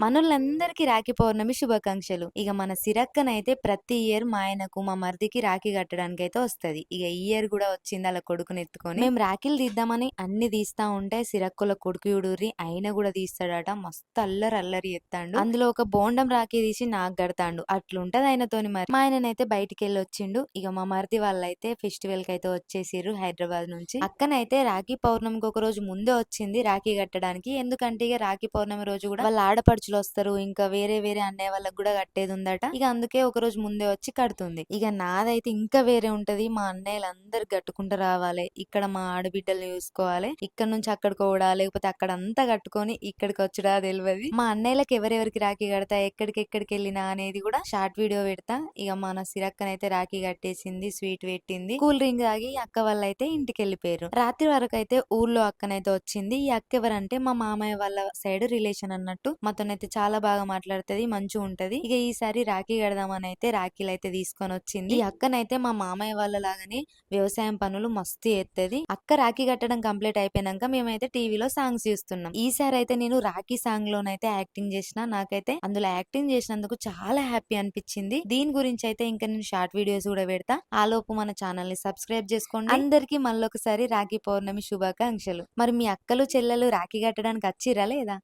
మనోళ్ళందరికీ రాఖీ పౌర్ణమి శుభాకాంక్షలు. ఇగ మన సిరక్కనైతే ప్రతి ఇయర్ మా ఆయనకు, మా మరిదికి రాఖీ కట్టడానికైతే వస్తది. ఇగ ఈ ఇయర్ గూడా వచ్చింది ఆళ్ళ కొడుకునెత్తుకొని. మేము రాఖీలు తీద్దామని అన్ని తీస్తా ఉంటే సిరక్కోళ్ళ కొడుకు చూడుర్రి ఆయన గూడా తీస్తాడట. మస్తు అల్లరి అల్లరి చేత్తాండు. అందులో ఒక బోండం రాఖీ తీసి నాకు కడతాండు. అట్లుంటది ఆయనతోని మరి. మా ఆయననైతే బయటికెళ్ళి వచ్చిండు. ఇగ మా మరిది వాళ్ళైతే ఫెస్టివల్ కైతే వచ్చేసిర్రు హైదరాబాద్ నుంచి. అక్కనైతే రాఖీ పౌర్ణమికి ఒక రోజు ముందే వచ్చింది రాఖీ కట్టడానికి. ఎందుకంటే ఇగ రాఖీ పౌర్ణమి రోజు కూడా వాళ్ళ ఆడపడుచులు వస్తారు. ఇంకా వేరే వేరే అన్నయ్య వాళ్ళకి కూడా కట్టేది ఉందట. ఇక అందుకే ఒక రోజు ముందే వచ్చి కడుతుంది. ఇక నాదైతే ఇంకా వేరే ఉంటది. మా అన్నయ్యలందరు కట్టుకుంటూ రావాలి. ఇక్కడ మా ఆడబిడ్డల్ని చూసుకోవాలి. ఇక్కడ నుంచి అక్కడికి పోవడా లేకపోతే అక్కడ అంతా కట్టుకొని ఇక్కడికి వచ్చడా తెలియదు. మా అన్నయ్యలకు ఎవరెవరికి రాఖీ కడతా ఎక్కడికి వెళ్ళినా అనేది కూడా షార్ట్ వీడియో పెడతా. ఇక మన సిరక్కనైతే రాఖీ కట్టేసింది, స్వీట్ పెట్టింది, కూల్ డ్రింక్ తాగి అక్క వాళ్ళైతే ఇంటికి వెళ్ళిపోయారు. రాత్రి వరకు అయితే ఊర్లో అక్కనైతే వచ్చింది. ఈ అక్క ఎవరంటే మా మామయ్య వాళ్ళ సైడ్ రిలేషన్ అన్నట్టు. మాతోనైతే చాలా బాగా మాట్లాడుతుంది, మంచిగా ఉంటది. ఇక ఈసారి రాఖీ కడదామని అయితే రాఖీలు అయితే తీసుకొని వచ్చింది. ఈ అక్కనైతే మా మామయ్య వాళ్ళ లాగానే వ్యవసాయం పనులు మస్తు చేత్తది. అక్క రాఖీ కట్టడం కంప్లీట్ అయిపోయినాక మేమైతే టీవీలో సాంగ్స్ చూస్తున్నాం. ఈసారి అయితే నేను రాఖీ సాంగ్ లోనైతే యాక్టింగ్ చేసిన. నాకైతే అందులో యాక్టింగ్ చేసినందుకు చాలా హ్యాపీ అనిపించింది. దీని గురించి అయితే ఇంకా నేను షార్ట్ వీడియోస్ కూడా పెడతా. ఆలోపు మన ఛానల్ ని సబ్స్క్రైబ్ చేసుకోండి. అందరికి మళ్ళొకసారి రాఖీ పౌర్ణమి శుభాకాంక్షలు. మరి మీ అక్కలు చెల్లెలు రాఖీ కట్టడానికి వచ్చిరా లేదా?